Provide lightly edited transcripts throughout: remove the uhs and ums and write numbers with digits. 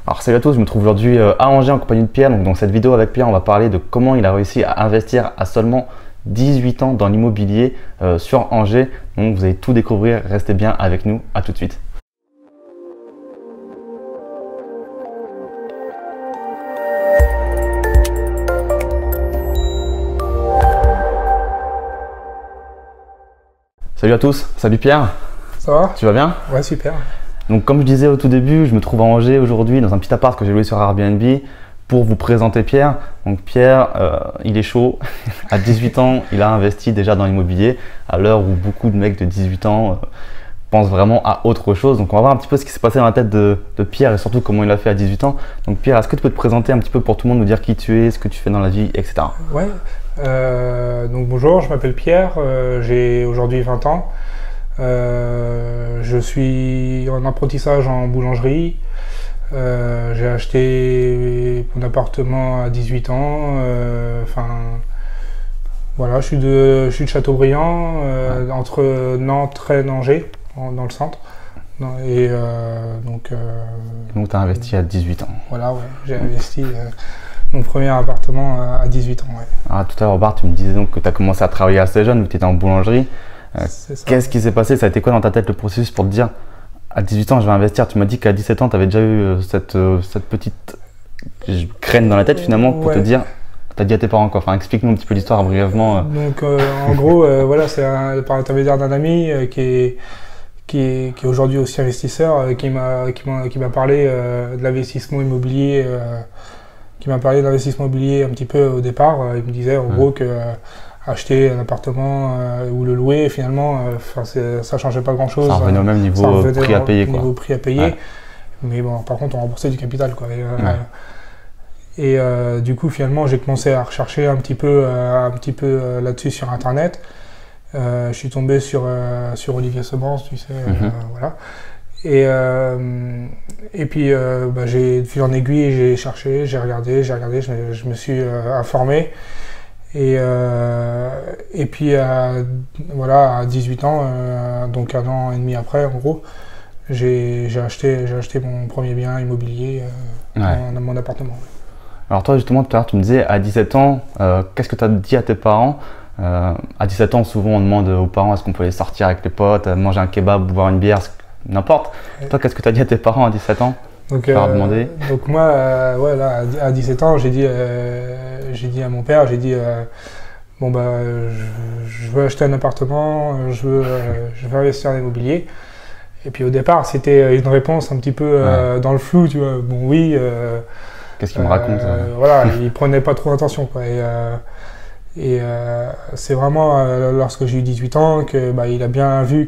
Alors salut à tous, je me trouve aujourd'hui à Angers en compagnie de Pierre. Donc dans cette vidéo avec Pierre, on va parler de comment il a réussi à investir à seulement 18 ans dans l'immobilier sur Angers. Donc vous allez tout découvrir, restez bien avec nous, à tout de suite. Salut à tous, salut Pierre. Ça va? Tu vas bien? Ouais, super. Donc comme je disais au tout début, je me trouve à Angers aujourd'hui dans un petit appart que j'ai loué sur Airbnb pour vous présenter Pierre. Donc Pierre, il est chaud. À 18 ans, il a investi déjà dans l'immobilier à l'heure où beaucoup de mecs de 18 ans pensent vraiment à autre chose. Donc on va voir un petit peu ce qui s'est passé dans la tête de Pierre et surtout comment il a fait à 18 ans. Donc Pierre, est-ce que tu peux te présenter un petit peu pour tout le monde, nous dire qui tu es, ce que tu fais dans la vie, etc. Ouais. Donc bonjour, je m'appelle Pierre, j'ai aujourd'hui 20 ans. Je suis en apprentissage en boulangerie. J'ai acheté mon appartement à 18 ans. Voilà, je suis de Châteaubriand, entre Nantes et Angers, dans le centre. Et donc tu as investi à 18 ans. Voilà, ouais, j'ai investi mon premier appartement à 18 ans. Ouais. Ah, tout à l'heure, Bart, tu me disais donc que tu as commencé à travailler assez jeune, vu que tu étais en boulangerie. Qu'est-ce qui s'est passé? Ça a été quoi dans ta tête le processus pour te dire à 18 ans je vais investir? Tu m'as dit qu'à 17 ans tu avais déjà eu cette petite graine dans la tête finalement pour te dire, tu as dit à tes parents quoi. Enfin, explique-nous un petit peu l'histoire brièvement. Donc en gros, voilà, c'est par l'intermédiaire d'un ami qui est aujourd'hui aussi investisseur, qui m'a parlé de l'investissement immobilier, qui m'a parlé d'investissement immobilier un petit peu au départ. Il me disait en gros que acheter un appartement ou le louer, finalement, ça changeait pas grand-chose. Ça revenait au même niveau prix à payer. Niveau prix à payer. Ouais. Mais bon, par contre, on remboursait du capital, quoi. Et du coup, finalement, j'ai commencé à rechercher un petit peu là-dessus sur Internet. Je suis tombé sur Olivier Semence, tu sais, voilà. Et puis, j'ai de fil en aiguille, j'ai cherché, j'ai regardé, je me suis informé. Et puis, voilà, à 18 ans, donc un an et demi après, en gros, j'ai acheté mon premier bien immobilier dans mon appartement. Alors toi, justement, tout à l'heure, tu me disais, à 17 ans, qu'est-ce que tu as dit à tes parents? À 17 ans, souvent, on demande aux parents est-ce qu'on peut aller sortir avec les potes, manger un kebab, boire une bière, n'importe. Ouais. Toi, qu'est-ce que tu as dit à tes parents à 17 ans? Donc moi, ouais, là, à 17 ans, j'ai dit à mon père, bon bah, je veux acheter un appartement, je veux investir en immobilier. Et puis au départ, c'était une réponse un petit peu dans le flou, tu vois. Bon oui. Qu'est-ce qu'il me raconte? Voilà, il prenait pas trop attention, quoi. Et c'est vraiment lorsque j'ai eu 18 ans que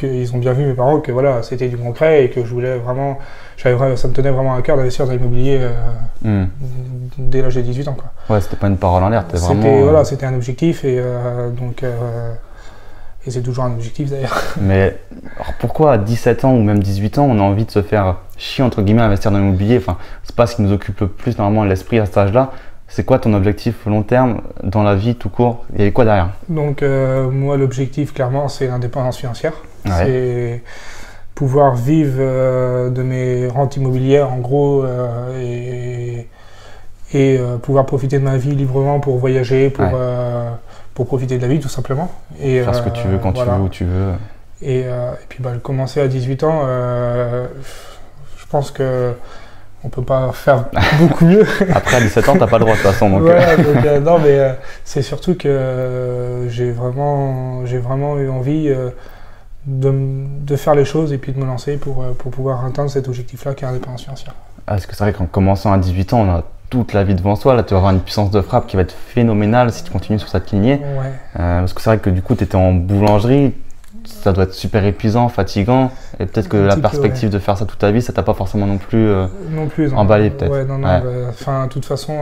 ils ont bien vu mes parents que voilà, c'était du concret et que je voulais vraiment, ça me tenait vraiment à cœur d'investir dans l'immobilier dès l'âge de 18 ans, quoi. Ouais, c'était pas une parole en l'air, voilà, c'était un objectif et c'est toujours un objectif d'ailleurs. Mais alors pourquoi à 17 ans ou même 18 ans on a envie de se faire chier entre guillemets à investir dans l'immobilier? Enfin, c'est pas ce qui nous occupe le plus normalement l'esprit à cet âge-là. C'est quoi ton objectif long terme dans la vie tout court? Il y avait quoi derrière? Donc moi l'objectif clairement c'est l'indépendance financière. Ouais. C'est pouvoir vivre de mes rentes immobilières en gros et pouvoir profiter de ma vie librement pour voyager, pour profiter de la vie tout simplement. Et faire ce que tu veux quand tu veux, où tu veux. Et puis commencer à 18 ans, je pense que on peut pas faire beaucoup mieux. Après, à 17 ans, t'as pas le droit de toute façon. Donc, non, mais c'est surtout que j'ai vraiment eu envie de faire les choses et puis de me lancer pour pouvoir atteindre cet objectif-là qui est l'indépendance financière. Parce que c'est vrai qu'en commençant à 18 ans, on a toute la vie devant soi. Là, tu vas avoir une puissance de frappe qui va être phénoménale si tu continues sur cette lignée. Ouais. Parce que c'est vrai que du coup, tu étais en boulangerie. Ça doit être super épuisant, fatigant, et peut-être que la perspective de faire ça toute ta vie, ça t'a pas forcément non plus emballé peut-être. Ouais, non, de toute façon,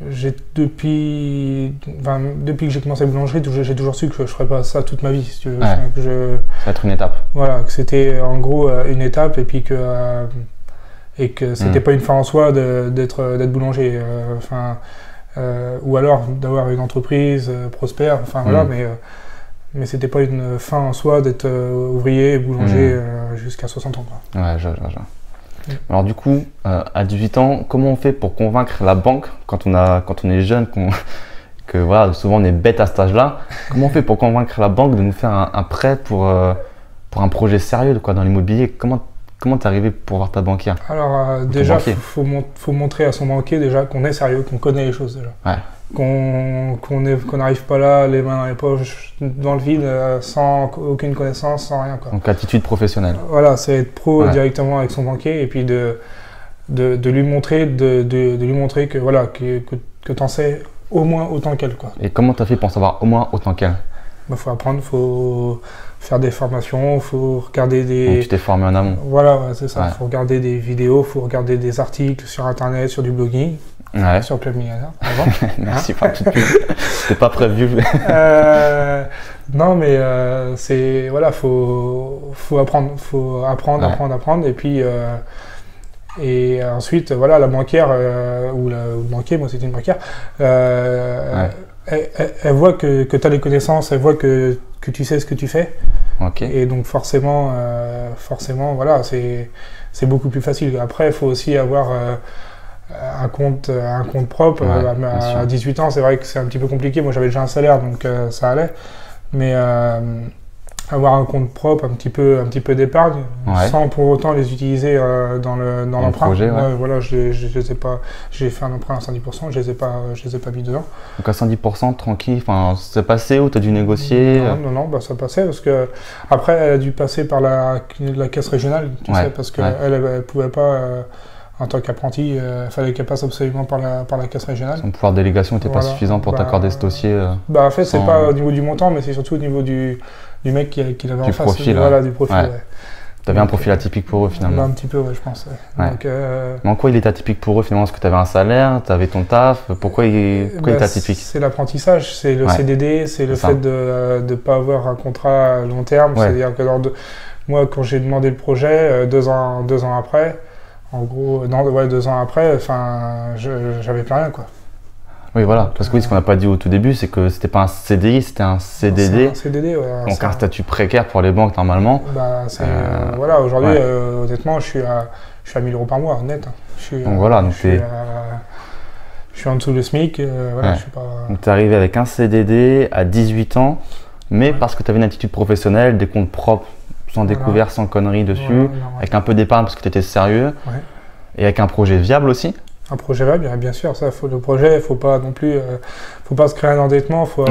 depuis que j'ai commencé la boulangerie, j'ai toujours su que je ferais pas ça toute ma vie, si tu veux. Ça va être une étape. Voilà, que c'était en gros une étape, et puis que c'était pas une fin en soi d'être boulanger. Ou alors d'avoir une entreprise prospère, voilà, mais c'était pas une fin en soi d'être ouvrier et boulanger jusqu'à 60 ans. Quoi. Ouais, Alors du coup, à 18 ans, comment on fait pour convaincre la banque quand on est jeune, que voilà, souvent on est bête à cet âge-là. Comment on fait pour convaincre la banque de nous faire un prêt pour un projet sérieux dans l'immobilier? Comment t'es arrivé pour voir ta banquière? Alors déjà, faut montrer à son banquier déjà qu'on est sérieux, qu'on connaît les choses déjà. Ouais. Qu'on n'arrive pas là, les mains dans les poches, dans le vide, sans aucune connaissance, sans rien, quoi. Donc attitude professionnelle. Voilà, c'est être pro directement avec son banquier et puis de lui montrer, de lui montrer que voilà que t'en sais au moins autant qu'elle, quoi. Et comment t'as fait pour savoir au moins autant qu'elle? Faut apprendre, faut faire des formations, faut regarder des... Donc tu t'es formé en amont. Voilà, c'est ça. Faut regarder des vidéos, faut regarder des articles sur internet, sur du blogging. Ouais. Sur Club Millionnaire. Merci pour la petite pub. C'était pas prévu. Non, mais c'est voilà, faut apprendre, apprendre, et puis et ensuite voilà, la banquière ou le banquier, moi c'était une banquière, elle voit que tu as les connaissances, elle voit que tu sais ce que tu fais. Okay. Et donc forcément voilà, c'est beaucoup plus facile. Après, il faut aussi avoir un compte propre. À 18 ans, c'est vrai que c'est un petit peu compliqué. Moi, j'avais déjà un salaire, donc ça allait. Mais avoir un compte propre, un petit peu d'épargne, sans pour autant les utiliser dans l'emprunt. Voilà, je les ai pas. J'ai fait un emprunt à 110%, je les ai pas mis dedans. Donc à 110%, tranquille. Enfin, c'est passé ou t'as dû négocier? Non, bah ça passait parce que après, elle a dû passer par la caisse régionale, tu sais, parce que elle pouvait pas. En tant qu'apprenti, il fallait qu'elle passe absolument par la caisse régionale. Son pouvoir de délégation n'était pas suffisant pour t'accorder ce dossier. En fait, c'est pas au niveau du montant, mais c'est surtout au niveau du mec qui l'avait en face. Profil, voilà, du profil. Ouais. Tu avais un profil atypique pour eux finalement. Un petit peu, je pense. Donc, mais en quoi il était atypique pour eux finalement? Est-ce que tu avais un salaire, tu avais ton taf? Pourquoi il était atypique? C'est l'apprentissage, c'est le CDD, c'est le fait de ne pas avoir un contrat à long terme. C'est-à-dire que moi, quand j'ai demandé le projet, 2 ans après, en gros, 2 ans après, enfin, j'avais plus rien, quoi. Oui, voilà. Parce que ce qu'on n'a pas dit au tout début, c'est que c'était pas un CDI, c'était un CDD. C'est un CDD, ouais. Donc un statut précaire pour les banques normalement. Voilà, aujourd'hui, honnêtement, je suis à 1000 € par mois, net. Donc voilà, donc je suis en dessous du SMIC. Voilà, je suis pas... Donc tu es arrivé avec un CDD à 18 ans, mais parce que tu avais une attitude professionnelle, des comptes propres, sans découvert, sans conneries dessus, avec un peu d'épargne parce que tu étais sérieux, et avec un projet viable aussi. Un projet viable, bien sûr, ça, le projet, il ne faut pas non plus, faut pas se créer un endettement, faut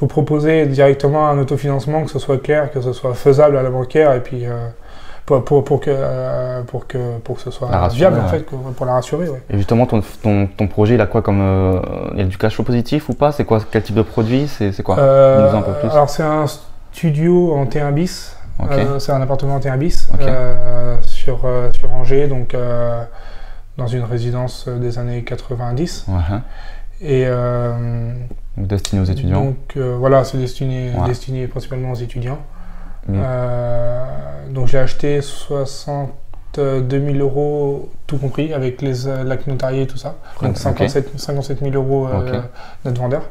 proposer directement un autofinancement, que ce soit clair, que ce soit faisable à la banquière, et puis pour que ce soit viable en fait, pour la rassurer. Et justement, ton projet, il a quoi comme, il y a du cash flow positif ou pas? C'est quoi, quel type de produit? C'est quoi? Dis-nous un peu plus. Alors c'est un studio en T1 bis. C'est un appartement en T1 bis sur Angers, donc dans une résidence des années 90. Et destiné aux étudiants. Donc voilà, c'est destiné principalement aux étudiants. Donc j'ai acheté 62 000 € tout compris, avec l'acte notarié et tout ça. Donc 57 000 € net vendeur.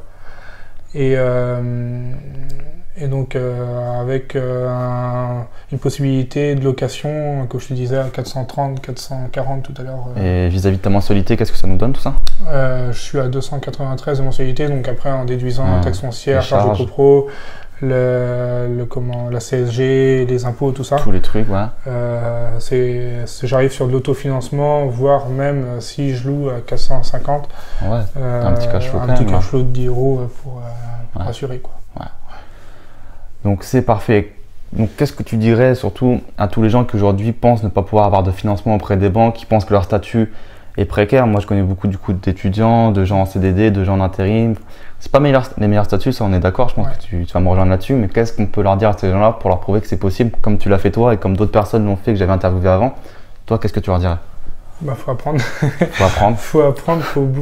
Et donc avec une possibilité de location, comme je te disais, à 430, 440 tout à l'heure. Et vis-à-de ta mensualité, qu'est-ce que ça nous donne tout ça? Je suis à 293 de mensualité, donc après en déduisant la taxe foncière, charge de copro, la CSG, les impôts, tout ça. Tous les trucs, j'arrive sur de l'autofinancement, voire même si je loue à 450. Un petit cash flow un petit cash flow de 10 € pour assurer, quoi. Donc c'est parfait. Donc qu'est-ce que tu dirais surtout à tous les gens qui aujourd'hui pensent ne pas pouvoir avoir de financement auprès des banques, qui pensent que leur statut est précaire? Moi je connais beaucoup d'étudiants, de gens en CDD, de gens en intérim. C'est pas les meilleurs statuts, ça on est d'accord, je pense que tu vas me rejoindre là-dessus, mais qu'est-ce qu'on peut leur dire à ces gens-là pour leur prouver que c'est possible, comme tu l'as fait toi et comme d'autres personnes l'ont fait que j'avais interviewé avant? Toi, qu'est-ce que tu leur dirais? Faut apprendre.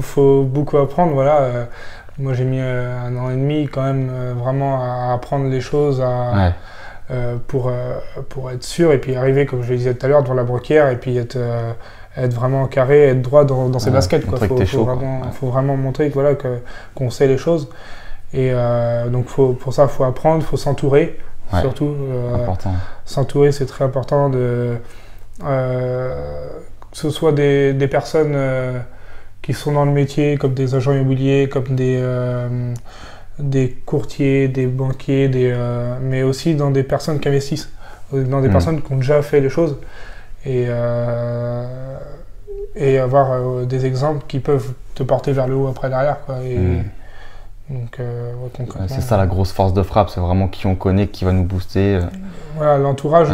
faut beaucoup apprendre, voilà. Moi, j'ai mis 1 an et demi quand même vraiment à apprendre les choses, pour être sûr, et puis arriver, comme je le disais tout à l'heure, devant la banquière, et puis être vraiment carré, être droit dans ses baskets. Il faut vraiment montrer qu'on sait les choses. Et donc pour ça, il faut apprendre, il faut s'entourer, surtout. Important. S'entourer, c'est très important Que ce soit des personnes qui sont dans le métier, comme des agents immobiliers, comme des courtiers, des banquiers, mais aussi dans des personnes qui investissent, dans des personnes qui ont déjà fait les choses, et avoir des exemples qui peuvent te porter vers le haut après derrière, quoi. Donc, concrètement, c'est ça la grosse force de frappe, c'est vraiment qui on connaît, qui va nous booster. Voilà, l'entourage,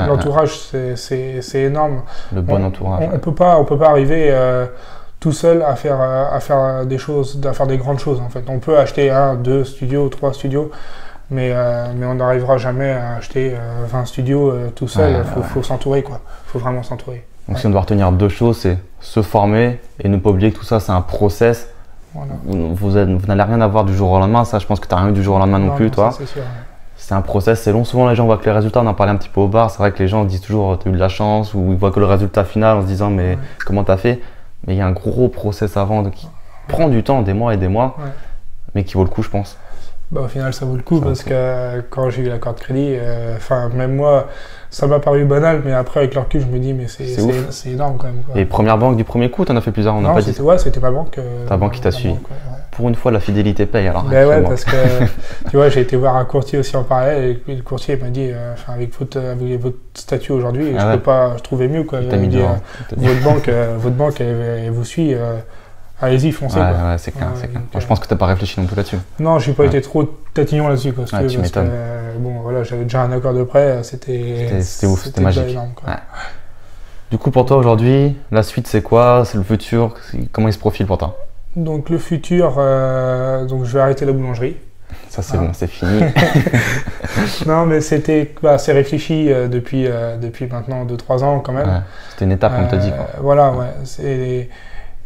c'est énorme. Le bon entourage. On peut pas arriver tout seul à faire des choses, à faire des grandes choses en fait. On peut acheter 1, 2 studios, 3 studios, mais on n'arrivera jamais à acheter 20 studios tout seul. Faut s'entourer, quoi. Faut vraiment s'entourer. Donc si on doit retenir 2 choses, c'est se former et ne pas oublier que tout ça c'est un process. Voilà. Vous n'allez rien avoir du jour au lendemain, ça je pense que tu n'as rien eu du jour au lendemain non plus, toi. C'est sûr. C'est un process, c'est long. Souvent les gens voient que les résultats, on en parlait un petit peu au bar, c'est vrai que les gens disent toujours tu as eu de la chance, ou ils voient que le résultat final en se disant mais comment tu as fait. Mais il y a un gros process avant qui prend du temps, des mois et des mois, mais qui vaut le coup je pense. Bah, au final ça vaut le coup parce que quand j'ai eu la carte crédit, même moi ça m'a paru banal, mais après avec le recul je me dis mais c'est énorme quand même, quoi. Et première banque du premier coup, t'en as fait plusieurs, on n'a pas dit. C'était ma banque. Ta banque qui t'a suivi. Pour une fois la fidélité paye alors. Ben ouais, parce que tu vois, j'ai été voir un courtier aussi en parallèle et le courtier m'a dit avec votre statut aujourd'hui, je peux pas trouver mieux, quoi. Il m'a dit votre banque elle vous suit. Allez-y, foncez. Ouais, c'est clair, c'est clair. Je pense que t'as pas réfléchi non plus là-dessus. Non, j'ai pas été trop tatillon là-dessus, quoi. Tu m'étonnes. Bon, voilà, j'avais déjà un accord de prêt, c'était ouf, c'était magique. Énorme, quoi. Ouais. Du coup, pour toi aujourd'hui, la suite c'est quoi? C'est le futur? Comment il se profile pour toi? Donc le futur, donc je vais arrêter la boulangerie. Ça c'est bon, c'est fini. Non, mais c'est réfléchi depuis maintenant 2-3 ans quand même. Ouais, c'était une étape, comme tu as dit, quoi. Voilà, ouais.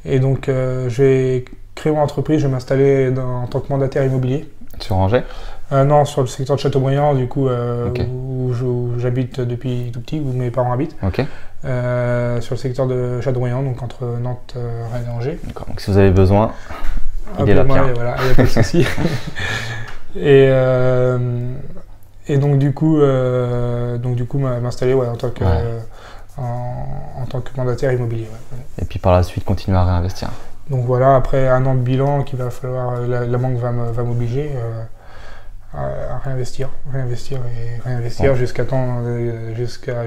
Et donc, je vais créer mon entreprise, je vais m'installer en tant que mandataire immobilier. Sur Angers? Non, sur le secteur de Châteaubriand, du coup, où j'habite depuis tout petit, où mes parents habitent. Ok. Sur le secteur de Châteaubriand, donc entre Nantes, Rennes et Angers. D'accord, donc si vous avez besoin, il est là, Pierre. Voilà, il n'y a pas de souci. Et donc, du coup, m'installer en tant que... En tant que mandataire immobilier. Ouais. Et puis par la suite, continuer à réinvestir. Donc voilà, après 1 an de bilan, qu'il va falloir, la banque va m'obliger à réinvestir jusqu'à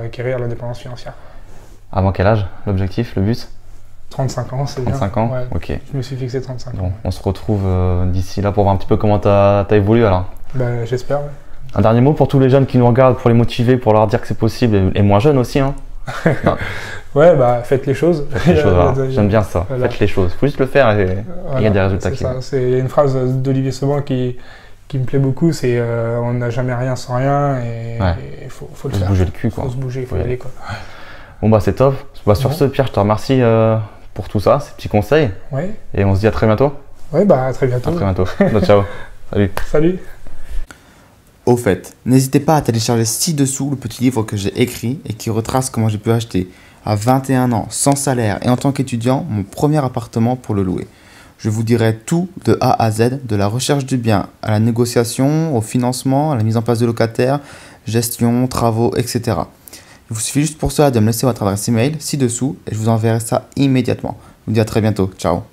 acquérir la dépendance financière. Avant quel âge, l'objectif, le but? 35 ans, c'est bien. 35 ans, ouais. Ok. Je me suis fixé 35 ans. Bon, on se retrouve d'ici là pour voir un petit peu comment tu as évolué alors. J'espère, ouais. Un dernier mot pour tous les jeunes qui nous regardent, pour les motiver, pour leur dire que c'est possible, et moins jeunes aussi, hein. Ouais, faites les choses. Faites les choses, voilà. J'aime bien ça. Voilà. Faites les choses. Il faut juste le faire et il y a des résultats qui viennent. Il y a une phrase d'Olivier Seban qui me plaît beaucoup, c'est on n'a jamais rien sans rien et il faut le faire. Faut se bouger le cul, quoi. Faut se bouger, il faut y aller, quoi. Bon, c'est top. Sur ce, Pierre, je te remercie pour tout ça, ces petits conseils. Ouais. Et on se dit à très bientôt. Ouais, à très bientôt. À très bientôt. Ciao. Salut. Salut. Au fait, n'hésitez pas à télécharger ci-dessous le petit livre que j'ai écrit et qui retrace comment j'ai pu acheter à 21 ans, sans salaire et en tant qu'étudiant, mon premier appartement pour le louer. Je vous dirai tout de A à Z, de la recherche du bien à la négociation, au financement, à la mise en place de locataires, gestion, travaux, etc. Il vous suffit juste pour cela de me laisser votre adresse email ci-dessous et je vous enverrai ça immédiatement. Je vous dis à très bientôt. Ciao.